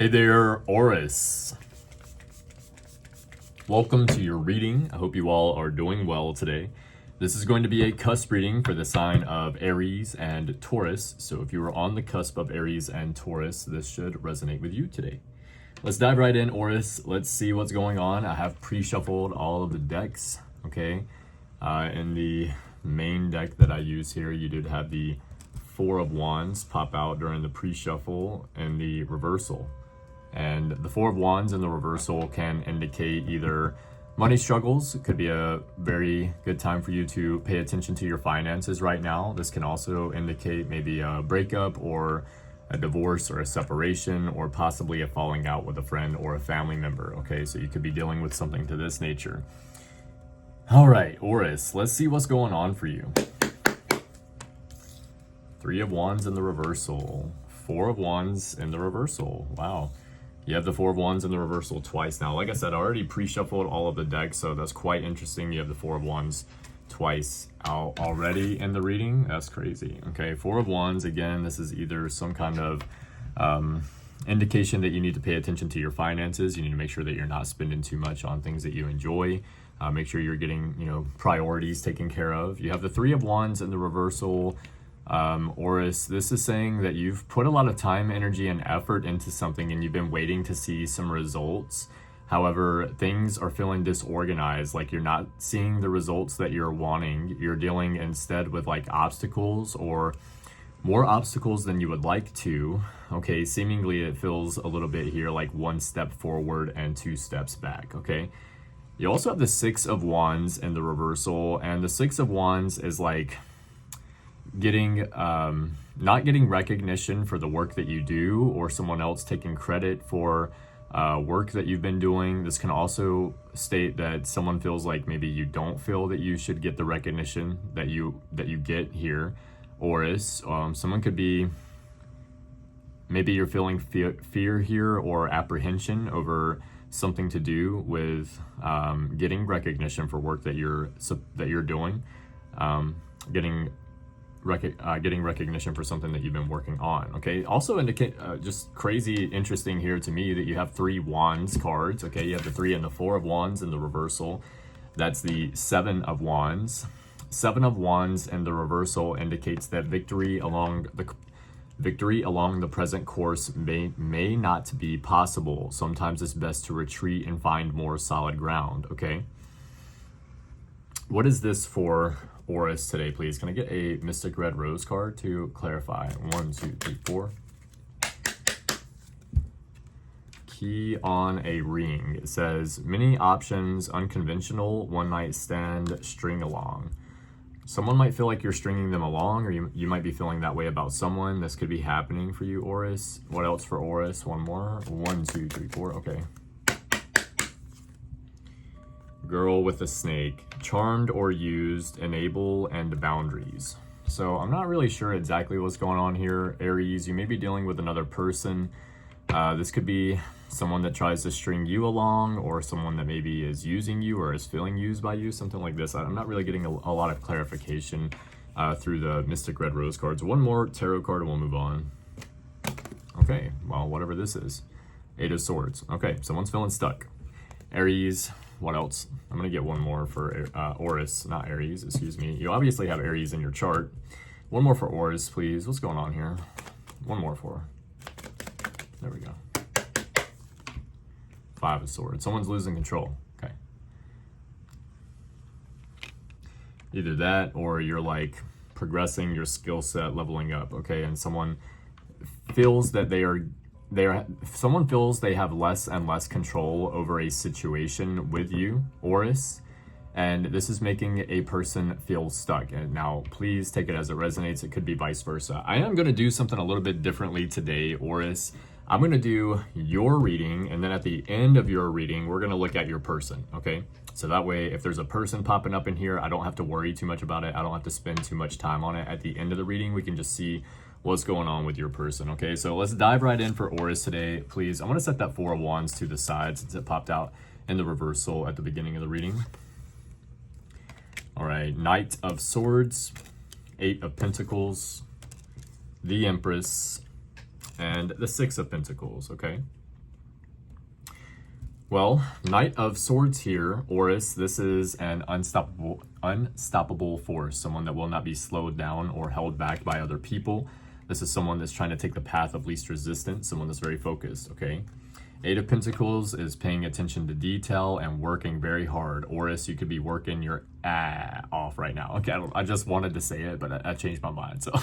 Hey there, Aurus. Welcome to your reading. I hope you all are doing well today. This is going to be a cusp reading for the sign of Aries and Taurus. So if you are on the cusp of Aries and Taurus, this should resonate with you today. Let's dive right in, Aurus. Let's see what's going on. I have pre-shuffled all of the decks, okay? In the main deck that I use here, you did have the Four of Wands pop out during the pre-shuffle and the reversal. And the Four of Wands in the reversal can indicate either money struggles. It could be a very good time for you to pay attention to your finances right now. This can also indicate maybe a breakup or a divorce or a separation or possibly a falling out with a friend or a family member. Okay, so you could be dealing with something to this nature. All right, Aurus, let's see what's going on for you. Three of Wands in the reversal. Four of Wands in the reversal. Wow. You have the Four of Wands in the reversal twice now. Like I said, I already pre-shuffled all of the decks, so that's quite interesting. You have the Four of Wands twice out already in the reading. That's crazy. Okay, Four of Wands, again, this is either some kind of indication that you need to pay attention to your finances. You need to make sure that you're not spending too much on things that you enjoy. Make sure you're getting, priorities taken care of. You have the Three of Wands in the reversal. Aurus, this is saying that you've put a lot of time, energy, and effort into something and you've been waiting to see some results. However, things are feeling disorganized, like you're not seeing the results that you're wanting. You're dealing instead with like obstacles or more obstacles than you would like to. Okay, seemingly it feels a little bit here like one step forward and two steps back, okay? You also have the Six of Wands in the reversal, and the Six of Wands is like not getting recognition for the work that you do or someone else taking credit for work that you've been doing. This can also state that someone feels like maybe you don't feel that you should get the recognition that you get here, Aurus. Someone could be, maybe you're feeling fear here or apprehension over something to do with getting recognition for work that you're doing, getting recognition for something that you've been working on. Okay, also indicate just crazy interesting here to me that you have three Wands cards. Okay, you have the Three and the Four of Wands in the reversal. That's the Seven of Wands. Seven of Wands in the reversal indicates that victory along the present course may not be possible. Sometimes it's best to retreat and find more solid ground. Okay, what is this for Aurus today, please? Can I get a Mystic Red Rose card to clarify? 1, 2, 3, 4. Key on a ring. It says, many options, unconventional, one night stand, string along. Someone might feel like you're stringing them along, or you might be feeling that way about someone. This could be happening for you, Aurus. What else for Aurus? One more. 1, 2, 3, 4. Okay. Girl with a snake. Charmed or used, enable, and boundaries. So I'm not really sure exactly what's going on here, Aries. You may be dealing with another person. This could be someone that tries to string you along, or someone that maybe is using you or is feeling used by you, something like this. I'm not really getting a lot of clarification through the Mystic Red Rose cards. One more tarot card and we'll move on. Okay, well, whatever this is. Eight of Swords. Okay, someone's feeling stuck. Aries. What else? I'm going to get one more for Aurus, not Aries, excuse me. You obviously have Aries in your chart. One more for Aurus, please. What's going on here? One more for. There we go. Five of Swords. Someone's losing control. Okay. Either that or you're like progressing your skill set, leveling up, okay? And someone feels that someone feels they have less and less control over a situation with you, Aurus, and this is making a person feel stuck. And now, please take it as it resonates. It could be vice versa. I am going to do something a little bit differently today, Aurus. I'm going to do your reading, and then at the end of your reading, we're going to look at your person, okay? So that way, if there's a person popping up in here, I don't have to worry too much about it. I don't have to spend too much time on it. At the end of the reading, we can just see what's going on with your person. Okay, so let's dive right in for Aurus today, please. I'm going to set that Four of Wands to the side since it popped out in the reversal at the beginning of the reading. All right, Knight of Swords, Eight of Pentacles, the Empress, and the Six of Pentacles, okay? Well, Knight of Swords here, Aurus. This is an unstoppable force, someone that will not be slowed down or held back by other people. This is someone that's trying to take the path of least resistance, someone that's very focused, okay? Eight of Pentacles is paying attention to detail and working very hard. Aurus, you could be working your off right now. Okay, I just wanted to say it, but I changed my mind. So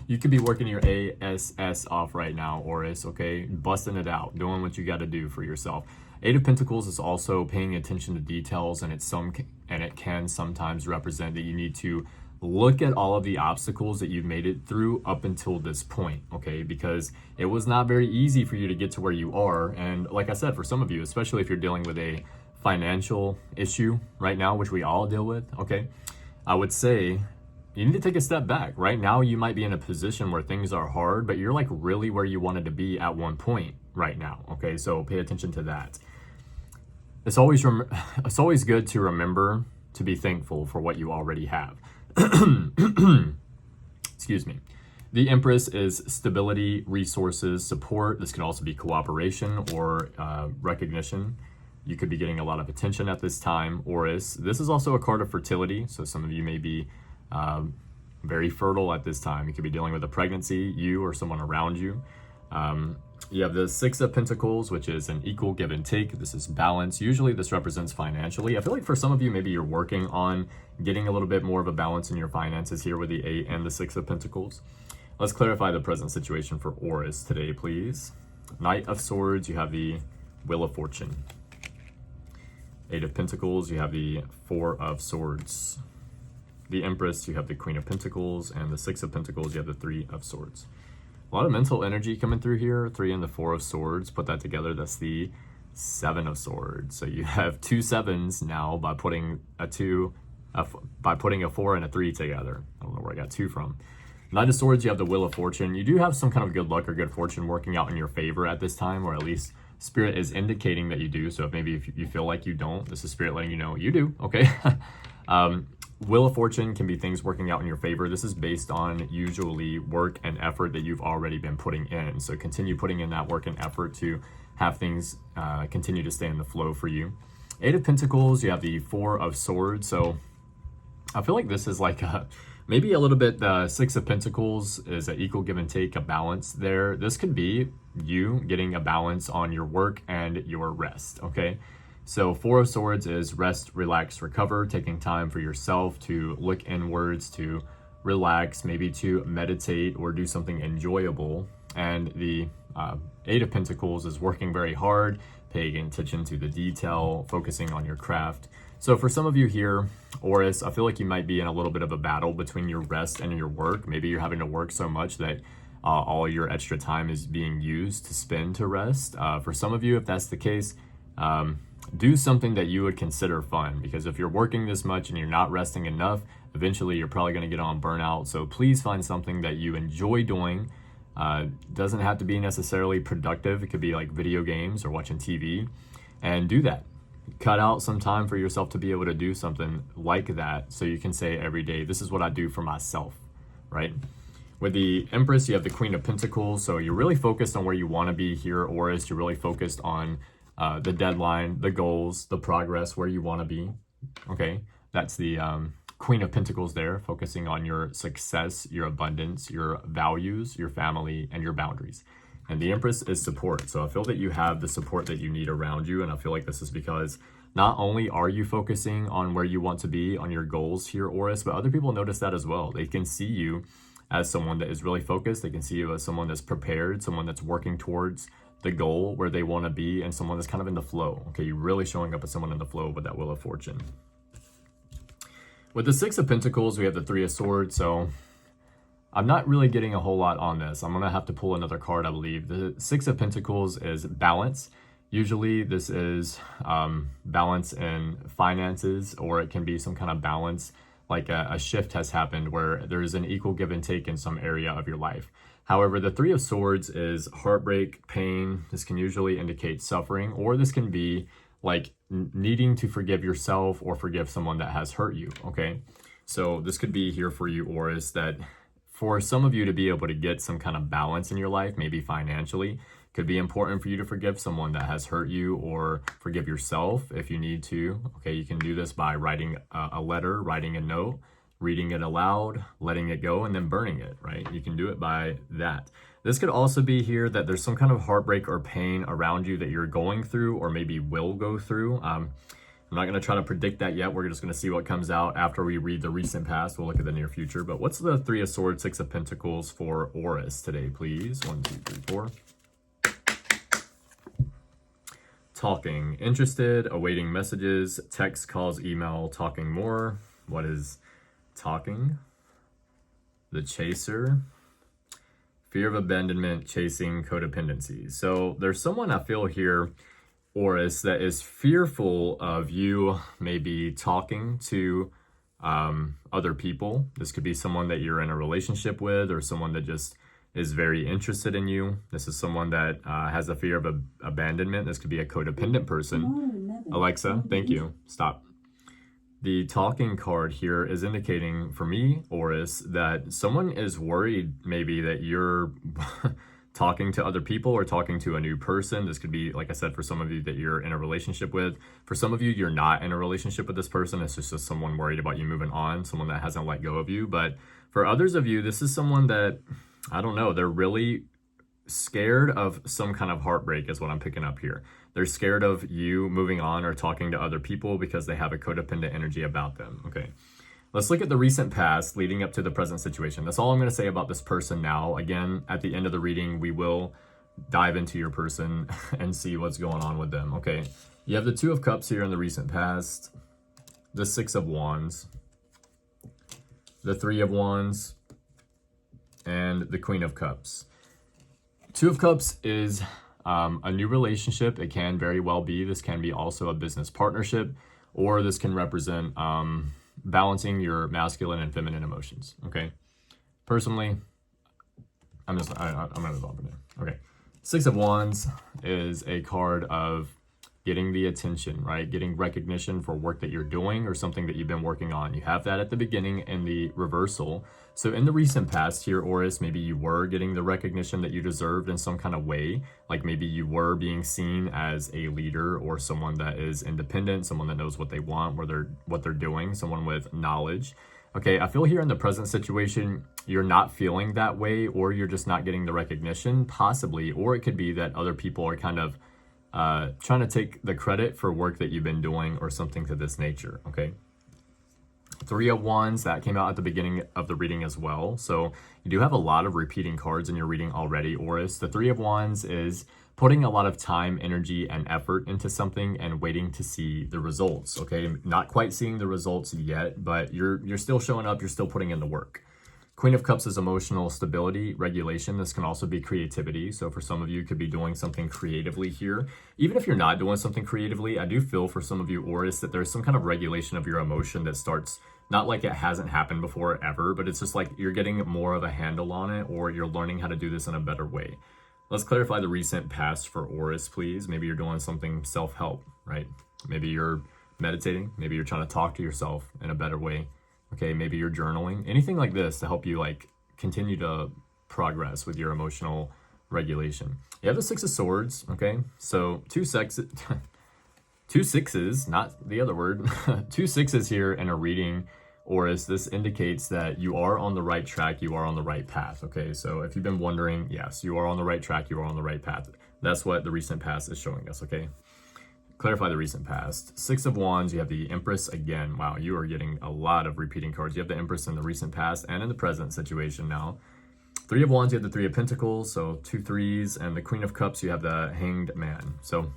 you could be working your ass off right now, Aurus, okay? Busting it out, doing what you got to do for yourself. Eight of Pentacles is also paying attention to details, and it can sometimes represent that you need to look at all of the obstacles that you've made it through up until this point, okay? Because it was not very easy for you to get to where you are. And like I said, for some of you, especially if you're dealing with a financial issue right now, which we all deal with, okay? I would say you need to take a step back. Right now, you might be in a position where things are hard, but you're like really where you wanted to be at one point right now, okay? So pay attention to that. It's always good to remember to be thankful for what you already have. Excuse me. The Empress is stability, resources, support. This can also be cooperation or recognition. You could be getting a lot of attention at this time. Aurus. This is also a card of fertility, so some of you may be very fertile at this time. You could be dealing with a pregnancy, you or someone around you. You have the Six of Pentacles, which is an equal give and take. This is balance. Usually this represents financially. I feel like for some of you, maybe you're working on getting a little bit more of a balance in your finances here with the Eight and the Six of Pentacles. Let's clarify the present situation for Aurus today, please. Knight of Swords, you have the Wheel of Fortune. Eight of Pentacles, you have the Four of Swords. The Empress, you have the Queen of Pentacles, and the Six of Pentacles, you have the Three of Swords. A lot of mental energy coming through here. Three and the Four of Swords. Put that together, that's the Seven of Swords. So you have two sevens now by putting a four and a three together. I don't know where I got two from. Knight of Swords, you have the Wheel of Fortune. You do have some kind of good luck or good fortune working out in your favor at this time, or at least Spirit is indicating that you do. So if you feel like you don't, this is Spirit letting you know you do, okay? Wheel of Fortune can be things working out in your favor. This is based on usually work and effort that you've already been putting in. So continue putting in that work and effort to have things continue to stay in the flow for you. Eight of Pentacles, you have the Four of Swords. So I feel like this is like maybe a little bit, the Six of Pentacles is an equal give and take, a balance there. This could be you getting a balance on your work and your rest, okay? So Four of Swords is rest, relax, recover, taking time for yourself to look inwards, to relax, maybe to meditate or do something enjoyable. And the Eight of Pentacles is working very hard, paying attention to the detail, focusing on your craft. So for some of you here, Aurus, I feel like you might be in a little bit of a battle between your rest and your work. Maybe you're having to work so much that all your extra time is being used to spend to rest. For some of you, if that's the case, do something that you would consider fun, because if you're working this much and you're not resting enough, eventually you're probably going to get on burnout. So please find something that you enjoy doing. Doesn't have to be necessarily productive. It could be like video games or watching TV, and do that. Cut out some time for yourself to be able to do something like that, so you can say every day, this is what I do for myself, right? With the Empress, you have the Queen of Pentacles. So you're really focused on where you want to be here, Aurus. You're really focused on the deadline, the goals, the progress, where you want to be, okay? That's the Queen of Pentacles there, focusing on your success, your abundance, your values, your family, and your boundaries. And the Empress is support. So I feel that you have the support that you need around you. And I feel like this is because not only are you focusing on where you want to be, on your goals here, Aurus, but other people notice that as well. They can see you as someone that is really focused. They can see you as someone that's prepared, someone that's working towards the goal where they want to be, and someone that's kind of in the flow. Okay, you're really showing up as someone in the flow with that Wheel of Fortune. With the Six of Pentacles, we have the Three of Swords. So I'm not really getting a whole lot on this. I'm gonna have to pull another card, I believe. The Six of Pentacles is balance. Usually this is balance in finances, or it can be some kind of balance, like a shift has happened where there's an equal give and take in some area of your life. However, the Three of Swords is heartbreak, pain. This can usually indicate suffering, or this can be like needing to forgive yourself or forgive someone that has hurt you, okay? So this could be here for you, Aurus, that for some of you to be able to get some kind of balance in your life, maybe financially, Could be important for you to forgive someone that has hurt you, or forgive yourself if you need to. Okay, you can do this by writing a letter, writing a note, reading it aloud, letting it go, and then burning it, right? You can do it by that. This could also be here that there's some kind of heartbreak or pain around you that you're going through, or maybe will go through. I'm not going to try to predict that yet. We're just going to see what comes out after we read the recent past. We'll look at the near future. But what's the Three of Swords, Six of Pentacles for Aurus today, please? 1, 2, 3, 4. Talking, interested, awaiting messages, text, calls, email, talking more. What is talking? The Chaser. Fear of abandonment, chasing, codependency. So there's someone I feel here, Aurus, that is fearful of you maybe talking to other people. This could be someone that you're in a relationship with, or someone that just is very interested in you. This is someone that has a fear of abandonment. This could be a codependent person. Alexa, thank you. Stop. The talking card here is indicating for me, Aurus, that someone is worried maybe that you're talking to other people or talking to a new person. This could be, like I said, for some of you that you're in a relationship with. For some of you, you're not in a relationship with this person. It's just someone worried about you moving on, someone that hasn't let go of you. But for others of you, this is someone that, I don't know, they're really scared of some kind of heartbreak is what I'm picking up here. They're scared of you moving on or talking to other people because they have a codependent energy about them. Okay, let's look at the recent past leading up to the present situation. That's all I'm going to say about this person now. Again, at the end of the reading, we will dive into your person and see what's going on with them. Okay, you have the Two of Cups here in the recent past, the Six of Wands, the Three of Wands, and the Queen of Cups. Two of Cups is a new relationship. It can very well be. This can be also a business partnership, or this can represent balancing your masculine and feminine emotions. Okay. Personally, I'm gonna move on from there. Okay. Six of Wands is a card of getting the attention, right? Getting recognition for work that you're doing or something that you've been working on. You have that at the beginning in the reversal. So in the recent past here, Aurus, maybe you were getting the recognition that you deserved in some kind of way. Like maybe you were being seen as a leader or someone that is independent, someone that knows what they want, what they're doing, someone with knowledge. Okay, I feel here in the present situation, you're not feeling that way, or you're just not getting the recognition, possibly. Or it could be that other people are kind of trying to take the credit for work that you've been doing or something to this nature. Okay. Three of Wands, that came out at the beginning of the reading as well. So you do have a lot of repeating cards in your reading already, Aurus. The Three of Wands is putting a lot of time, energy, and effort into something and waiting to see the results. Okay, not quite seeing the results yet, but you're still showing up, you're still putting in the work. Queen of Cups is emotional stability, regulation. This can also be creativity. So for some of you, could be doing something creatively here. Even if you're not doing something creatively, I do feel for some of you, Aurus, that there's some kind of regulation of your emotion that starts, not like it hasn't happened before ever, but it's just like you're getting more of a handle on it, or you're learning how to do this in a better way. Let's clarify the recent past for Aurus, please. Maybe you're doing something self-help, right? Maybe you're meditating. Maybe you're trying to talk to yourself in a better way. Okay, maybe you're journaling, anything like this to help you like continue to progress with your emotional regulation. You have the Six of Swords, okay? So two sixes, not the other word, 2 6s here in a reading, Aurus. This indicates that you are on the right track, you are on the right path, okay? So if you've been wondering, yes, you are on the right track, you are on the right path. That's what the recent past is showing us, okay? Clarify the recent past. Six of Wands, you have the Empress again. Wow, you are getting a lot of repeating cards. You have the Empress in the recent past and in the present situation now. Three of Wands, you have the Three of Pentacles, so 2 3s, and the Queen of Cups, you have the Hanged Man. So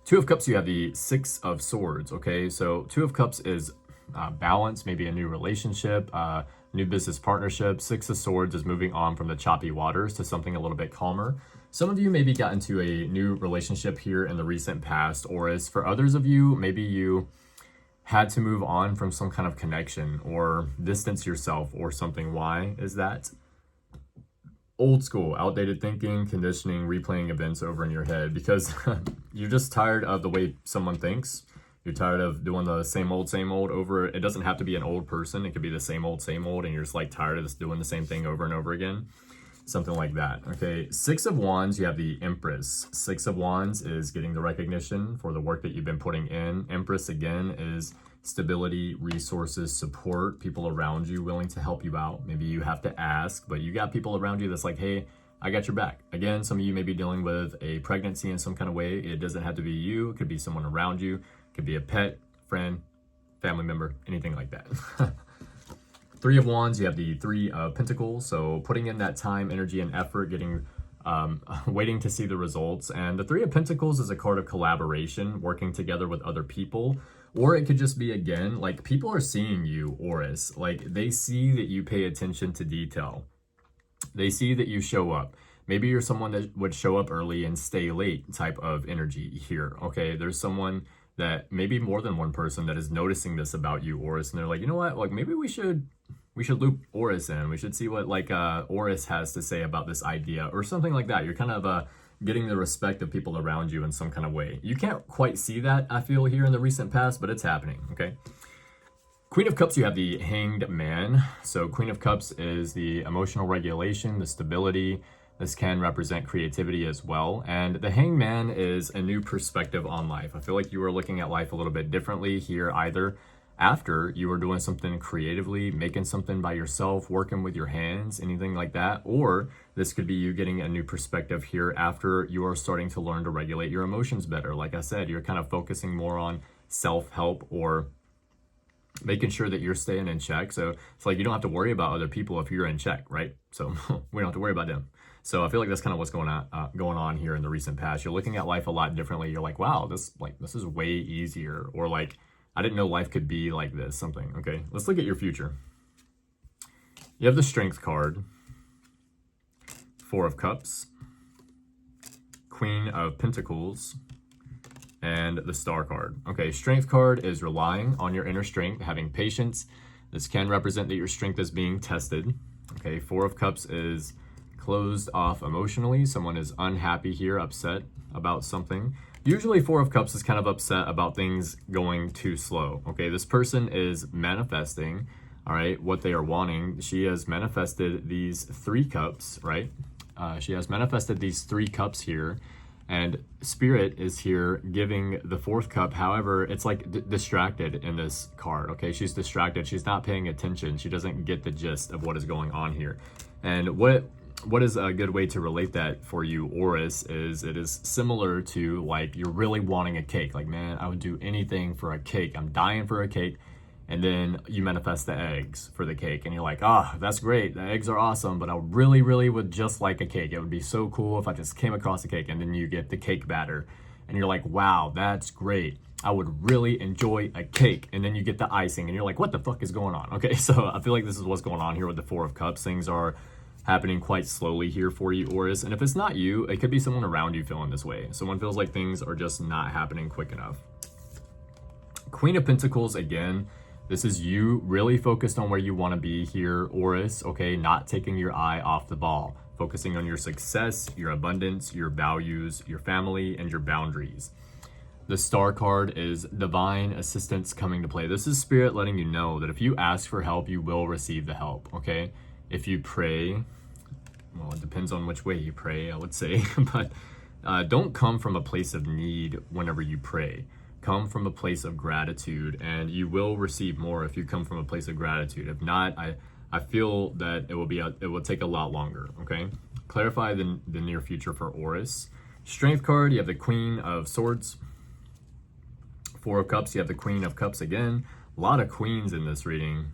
Two of Cups, you have the Six of Swords, okay? So Two of Cups is balance, maybe a new relationship, new business partnership. Six of Swords is moving on from the choppy waters to something a little bit calmer. Some of you maybe got into a new relationship here in the recent past, Aurus. For others of you, maybe you had to move on from some kind of connection or distance yourself or something. Why is that? Old school, outdated thinking, conditioning, replaying events over in your head, because you're just tired of the way someone thinks. You're tired of doing the same old over. It doesn't have to be an old person. It could be the same old, and you're just like tired of this doing the same thing over and over again. something like that. Okay, Six of Wands, you have the Empress. Six of Wands is getting the recognition for the work that you've been putting in. Empress, again, is stability, resources, support, people around you willing to help you out. Maybe you have to ask, but you got people around you that's like, hey, I got your back. Again, some of you may be dealing with a pregnancy in some kind of way. It doesn't have to be you. It could be someone around you. It could be a pet, friend, family member, anything like that. Three of Wands, you have the Three of Pentacles. So putting in that time, energy, and effort, getting waiting to see the results. And the Three of Pentacles is a card of collaboration, working together with other people. Or it could just be, again, like people are seeing you, Aurus. Like they see that you pay attention to detail. They see that you show up. Maybe you're someone that would show up early and stay late type of energy here. Okay, there's someone that maybe more than one person that is noticing this about you, Aurus, and they're like, you know what, like maybe we should loop Aurus in. We should see what like Aurus has to say about this idea or something like that. You're kind of getting the respect of people around you in some kind of way. You can't quite see that, I feel, here in the recent past, but it's happening, okay? Queen of Cups, you have the Hanged Man. So Queen of Cups is the emotional regulation, the stability. This can represent creativity as well. And the Hanged Man is a new perspective on life. I feel like you are looking at life a little bit differently here, either after you are doing something creatively, making something by yourself, working with your hands, anything like that. Or this could be you getting a new perspective here after you are starting to learn to regulate your emotions better. Like I said, you're kind of focusing more on self-help or making sure that you're staying in check. So it's like you don't have to worry about other people if you're in check, right? So we don't have to worry about them. So I feel like that's kind of what's going on here in the recent past. You're looking at life a lot differently. You're like, wow, this is way easier. Or like, I didn't know life could be like this, something. Okay, let's look at your future. You have the Strength card, Four of Cups, Queen of Pentacles, and the Star card. Okay, Strength card is relying on your inner strength, having patience. This can represent that your strength is being tested. Okay, Four of Cups is closed off emotionally. Someone is unhappy here, upset about something. Usually Four of Cups is kind of upset about things going too slow. Okay, this person is manifesting, all right, what they are wanting. She has manifested these 3 cups, right? She has manifested these 3 cups here, and Spirit is here giving the 4th cup. However, it's like distracted in this card. Okay, she's distracted. She's not paying attention. She doesn't get the gist of what is going on here. And what is a good way to relate that for you, Aurus, is it is similar to like you're really wanting a cake. Like, man, I would do anything for a cake. I'm dying for a cake. And then you manifest the eggs for the cake. And you're like, ah, that's great. The eggs are awesome. But I really, really would just like a cake. It would be so cool if I just came across a cake. And then you get the cake batter. And you're like, wow, that's great. I would really enjoy a cake. And then you get the icing. And you're like, what the fuck is going on? Okay, so I feel like this is what's going on here with the Four of Cups. Things are happening quite slowly here for you, Aurus. And if it's not you, it could be someone around you feeling this way. Someone feels like things are just not happening quick enough. Queen of Pentacles, again, this is you really focused on where you want to be here, Aurus, okay? Not taking your eye off the ball. Focusing on your success, your abundance, your values, your family, and your boundaries. The Star card is divine assistance coming to play. This is Spirit letting you know that if you ask for help, you will receive the help, okay? If you pray, well, it depends on which way you pray, I would say, but don't come from a place of need whenever you pray. Come from a place of gratitude, and you will receive more if you come from a place of gratitude. If not, I feel that it will take a lot longer, okay? Clarify the near future for Aurus. Strength card, you have the Queen of Swords. Four of Cups, you have the Queen of Cups again. A lot of queens in this reading.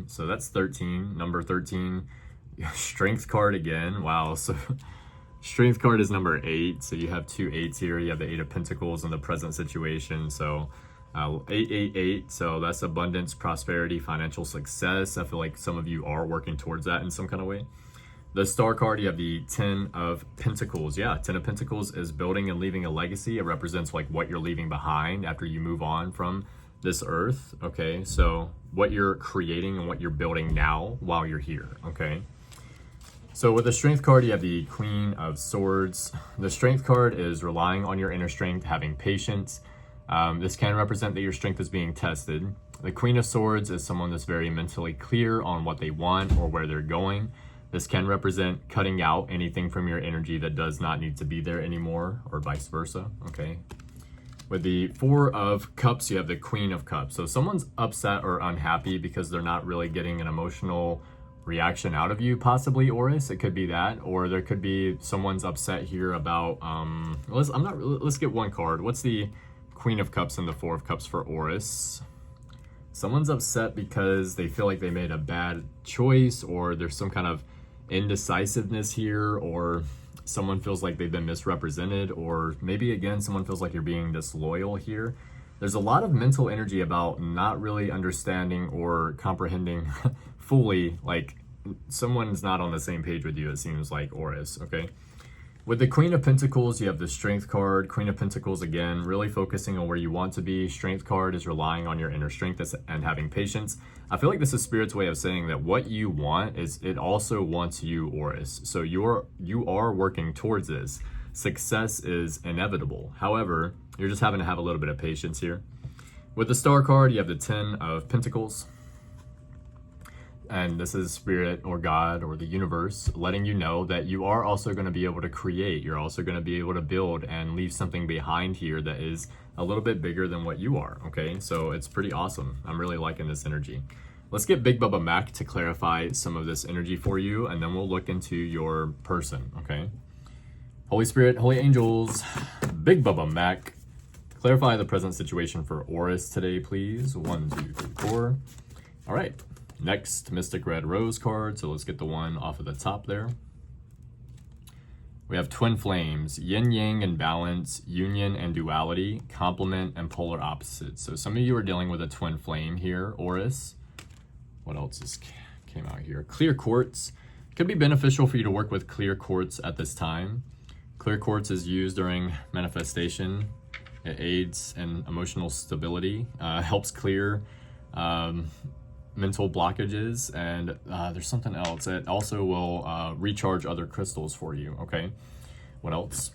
So that's 13, number 13. Strength card again, wow. So Strength card is number 8, so you have 2 8s here. You have the 8 of Pentacles in the present situation. So 888, so that's abundance, prosperity, financial success. I feel like some of you are working towards that in some kind of way. The Star card, you have the 10 of Pentacles. Yeah, 10 of Pentacles is building and leaving a legacy. It represents like what you're leaving behind after you move on from this earth. Okay, so what you're creating and what you're building now while you're here. Okay. So with the Strength card, you have the Queen of Swords. The Strength card is relying on your inner strength, having patience. This can represent that your strength is being tested. The Queen of Swords is someone that's very mentally clear on what they want or where they're going. This can represent cutting out anything from your energy that does not need to be there anymore, or vice versa, okay? With the Four of Cups, you have the Queen of Cups. So someone's upset or unhappy because they're not really getting an emotional reaction out of you, possibly, Aurus. It could be that, or there could be someone's upset here about, let's get one card. What's the Queen of Cups and the Four of Cups for Aurus? Someone's upset because they feel like they made a bad choice, or there's some kind of indecisiveness here, or someone feels like they've been misrepresented, or maybe again someone feels like you're being disloyal here. There's a lot of mental energy about not really understanding or comprehending fully, like someone's not on the same page with you, it seems like, Aurus, okay? With the Queen of Pentacles, you have the Strength card. Queen of Pentacles, again, really focusing on where you want to be. Strength card is relying on your inner strength and having patience. I feel like this is Spirit's way of saying that what you want is, it also wants you, Aurus. So you are working towards this. Success is inevitable. However, you're just having to have a little bit of patience here. With the Star card, you have the Ten of Pentacles. And this is Spirit or God or the universe letting you know that you are also going to be able to create. You're also going to be able to build and leave something behind here that is a little bit bigger than what you are, okay? So it's pretty awesome. I'm really liking this energy. Let's get Big Bubba Mac to clarify some of this energy for you, and then we'll look into your person, okay? Holy Spirit, Holy Angels, Big Bubba Mac, clarify the present situation for Aurus today, please. 1, 2, 3, 4. All right. Next, Mystic Red Rose card, so let's get the one off of the top there. We have Twin Flames, Yin Yang and Balance, Union and Duality, Complement and Polar Opposites. So some of you are dealing with a twin flame here, Aurus. What else came out here? Clear Quartz. Could be beneficial for you to work with Clear Quartz at this time. Clear Quartz is used during manifestation. It aids in emotional stability, helps clear mental blockages, and there's something else. It also will recharge other crystals for you, okay? What else?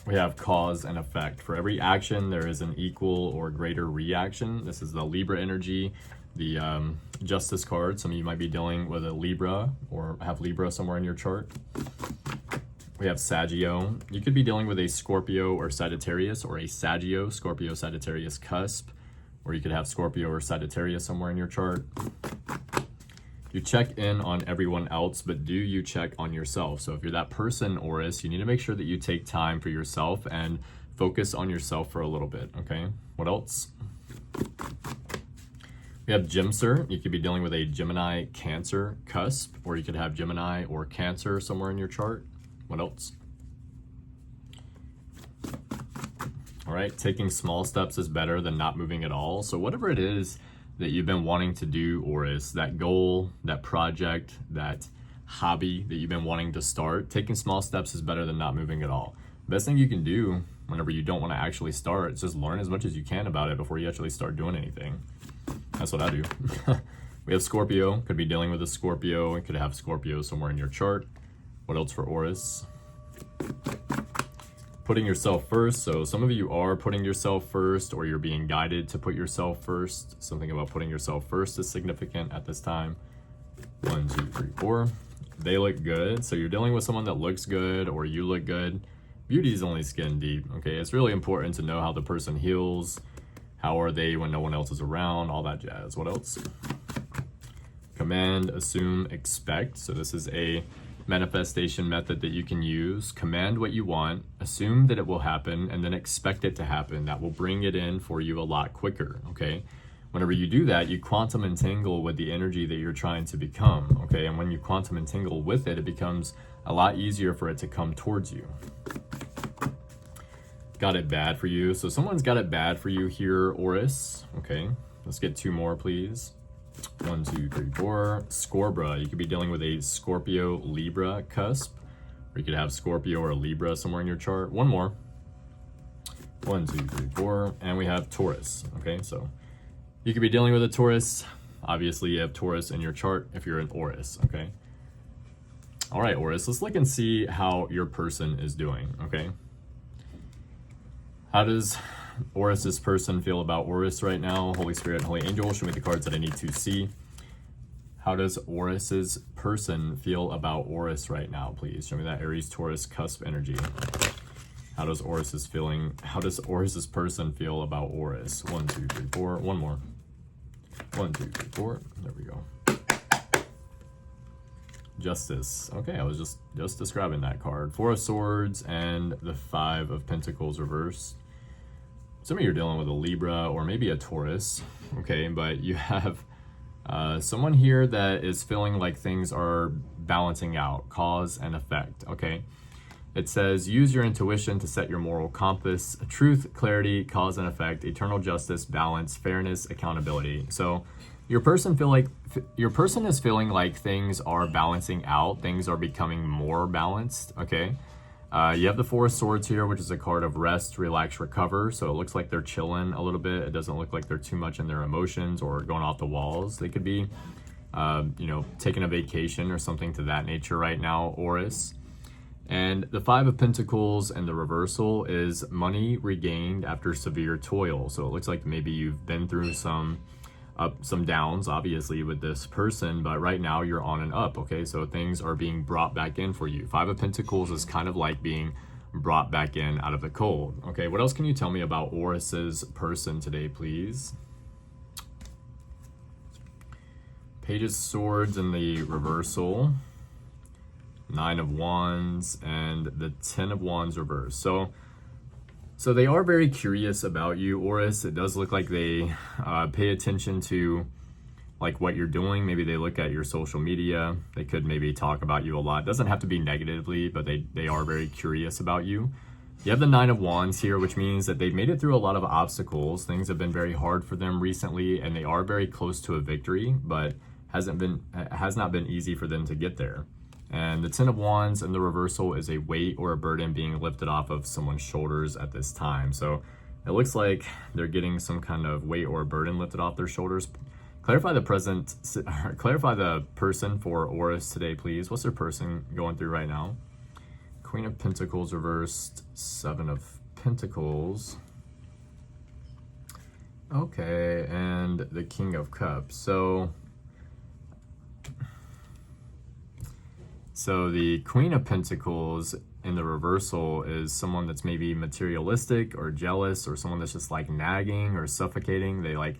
We have cause and effect. For every action, there is an equal or greater reaction. This is the Libra energy, the Justice card. Some of you might be dealing with a Libra or have Libra somewhere in your chart. We have Saggio. You could be dealing with a Scorpio or Sagittarius, or a Saggio, Scorpio, Sagittarius cusp. Or you could have Scorpio or Sagittarius somewhere in your chart. You check in on everyone else, but do you check on yourself? So if you're that person, Aurus, you need to make sure that you take time for yourself and focus on yourself for a little bit, okay? What else? We have Gemster. You could be dealing with a Gemini Cancer cusp, or you could have Gemini or Cancer somewhere in your chart. What else? All right, taking small steps is better than not moving at all. So whatever it is that you've been wanting to do, Aurus, that goal, that project, that hobby that you've been wanting to start, taking small steps is better than not moving at all. Best thing you can do whenever you don't want to actually start is just learn as much as you can about it before you actually start doing anything. That's what I do. We have Scorpio, could be dealing with a Scorpio, and could have Scorpio somewhere in your chart. What else for Aurus? Putting yourself first. So some of you are putting yourself first, or you're being guided to put yourself first. Something about putting yourself first is significant at this time. 1, 2, 3, 4. They look good. So you're dealing with someone that looks good, or you look good. Beauty is only skin deep, okay? It's really important to know how the person heals. How are they when no one else is around? All that jazz. What else? Command, assume, expect. So this is a manifestation method that you can use. Command what you want, assume that it will happen, and then expect it to happen. That will bring it in for you a lot quicker, okay? Whenever you do that, you quantum entangle with the energy that you're trying to become, okay? And when you quantum entangle with it, it becomes a lot easier for it to come towards you. Got it bad for you. So someone's got it bad for you here, Aurus, okay? Let's get 2 more, please. 1, 2, 3, 4. Scorbra. You could be dealing with a Scorpio Libra cusp, or you could have Scorpio or Libra somewhere in your chart. 1 more. 1, 2, 3, 4. And we have Taurus. Okay, so you could be dealing with a Taurus. Obviously, you have Taurus in your chart if you're an Aurus. Okay. All right, Aurus. Let's look and see how your person is doing. Okay. How does Aurus's person feel about Aurus right now? Holy Spirit, Holy Angel, show me the cards that I need to see. How does Aurus's person feel about Aurus right now, please? Show me that Aries, Taurus, Cusp energy. How does Aurus's person feel about Aurus? 1, 2, 3, 4. One more. 1, 2, 3, 4. There we go. Justice. Okay, I was just describing that card. 4 of Swords and the 5 of Pentacles reversed. Some of you are dealing with a Libra or maybe a Taurus. Okay, but you have someone here that is feeling like things are balancing out, cause and effect. Okay, it says use your intuition to set your moral compass. Truth, clarity, cause and effect, eternal justice, balance, fairness, accountability. So your person is feeling like things are balancing out, things are becoming more balanced. Okay, you have the 4 of Swords here, which is a card of rest, relax, recover. So it looks like they're chilling a little bit. It doesn't look like they're too much in their emotions or going off the walls. They could be taking a vacation or something to that nature right now, Aurus. And the 5 of Pentacles and the reversal is money regained after severe toil. So it looks like maybe you've been through some ups, some downs, obviously, with this person, but right now you're on and up. Okay, so things are being brought back in for you. 5 of Pentacles is kind of like being brought back in out of the cold. Okay, what else can you tell me about Aurus's person today, please? Page of Swords in the reversal, 9 of Wands, and the 10 of Wands reversed. So they are very curious about you, Aurus. It does look like they pay attention to like what you're doing. Maybe they look at your social media. They could maybe talk about you a lot. It doesn't have to be negatively, but they are very curious about you. You have the 9 of Wands here, which means that they've made it through a lot of obstacles. Things have been very hard for them recently, and they are very close to a victory, but has not been easy for them to get there. And the 10 of Wands and the reversal is a weight or a burden being lifted off of someone's shoulders at this time. So it looks like they're getting some kind of weight or a burden lifted off their shoulders. Clarify the person for Aurus today, please. What's their person going through right now? Queen of Pentacles reversed, 7 of Pentacles. Okay, and the King of Cups. So the Queen of Pentacles in the reversal is someone that's maybe materialistic or jealous, or someone that's just like nagging or suffocating. They like,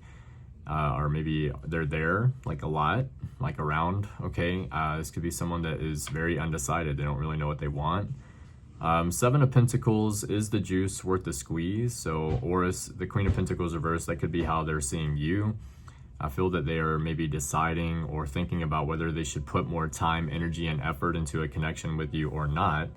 or maybe they're there like a lot, like around. Okay, this could be someone that is very undecided. They don't really know what they want. 7 of Pentacles is the juice worth the squeeze. So Aurus, the Queen of Pentacles reversed, that could be how they're seeing you. I feel that they are maybe deciding or thinking about whether they should put more time, energy, and effort into a connection with you or not.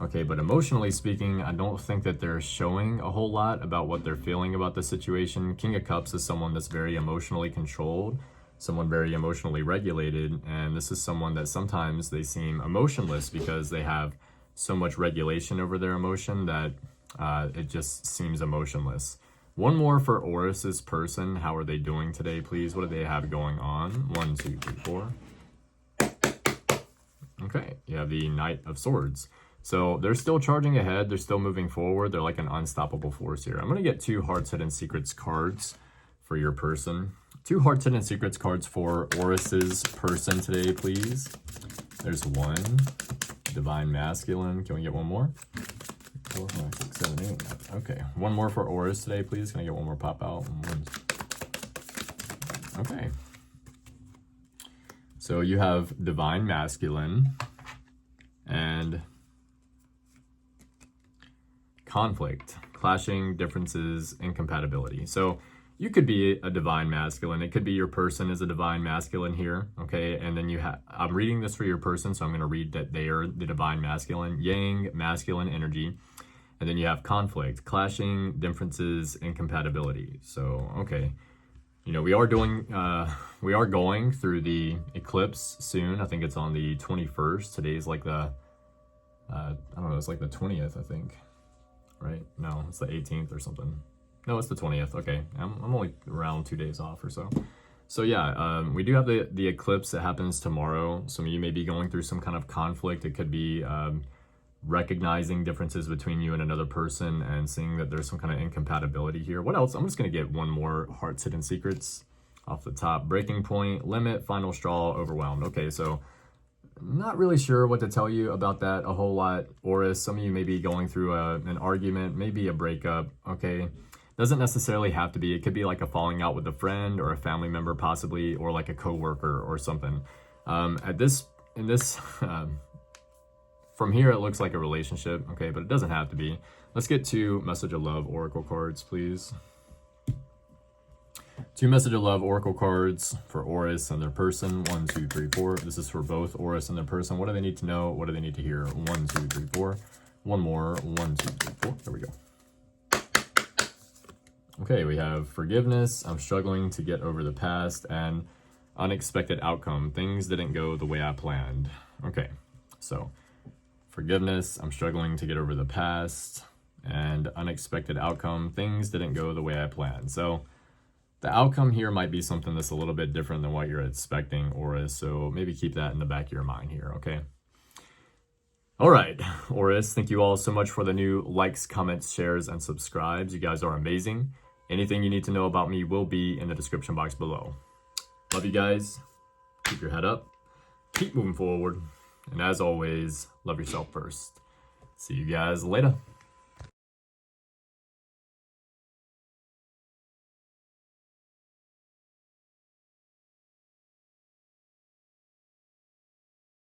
Okay, but emotionally speaking, I don't think that they're showing a whole lot about what they're feeling about the situation. King of Cups is someone that's very emotionally controlled, someone very emotionally regulated, and this is someone that sometimes they seem emotionless because they have so much regulation over their emotion that it just seems emotionless. One more for Aurus's person. How are they doing today, please? What do they have going on? 1, 2, 3, 4. Okay, you have the Knight of Swords. So they're still charging ahead. They're still moving forward. They're like an unstoppable force here. I'm going to get 2 Hearts, Hidden Secrets cards for your person. 2 Hearts, Hidden Secrets cards for Aurus's person today, please. There's 1. Divine Masculine. Can we get one more? 4, 5, 6, 7, 8. Okay, one more for Aurus today, please. Can I get one more pop out? Okay. So you have Divine Masculine and conflict, clashing, differences, incompatibility. So you could be a Divine Masculine. It could be your person is a Divine Masculine here, okay? And then you have, I'm reading this for your person, so I'm going to read that they are the Divine Masculine, Yang, masculine energy. And then you have conflict, clashing, differences, incompatibility. So, okay. You know, we are going through the eclipse soon. I think it's on the 21st. Today's like the, I don't know, it's like the 20th, I think. Right? No, it's the 18th or something. No, it's the 20th. Okay. I'm only around 2 days off or so. So yeah, we do have the eclipse that happens tomorrow. Some of you may be going through some kind of conflict. It could be recognizing differences between you and another person and seeing that there's some kind of incompatibility here. What else? I'm just going to get one more Hearts, Hidden Secrets off the top. Breaking point, limit, final straw, overwhelmed. Okay, so not really sure what to tell you about that a whole lot, Aurus. Some of you may be going through an argument, maybe a breakup, okay? Doesn't necessarily have to be. It could be like a falling out with a friend or a family member possibly, or like a coworker or something. From here, it looks like a relationship, okay? But it doesn't have to be. Let's get 2 Message of Love Oracle cards, please. 2 Message of Love Oracle cards for Aurus and their person. 1, 2, 3, 4. This is for both Aurus and their person. What do they need to know? What do they need to hear? 1, 2, 3, 4. One more. 1, 2, 3, 4. There we go. Okay, we have forgiveness. I'm struggling to get over the past, and unexpected outcome. Things didn't go the way I planned. Okay, so forgiveness. I'm struggling to get over the past, and unexpected outcome. Things didn't go the way I planned. So the outcome here might be something that's a little bit different than what you're expecting, Aurus. So maybe keep that in the back of your mind here, okay? All right, Aurus, thank you all so much for the new likes, comments, shares, and subscribes. You guys are amazing. Anything you need to know about me will be in the description box below. Love you guys. Keep your head up. Keep moving forward. And as always, love yourself first. See you guys later.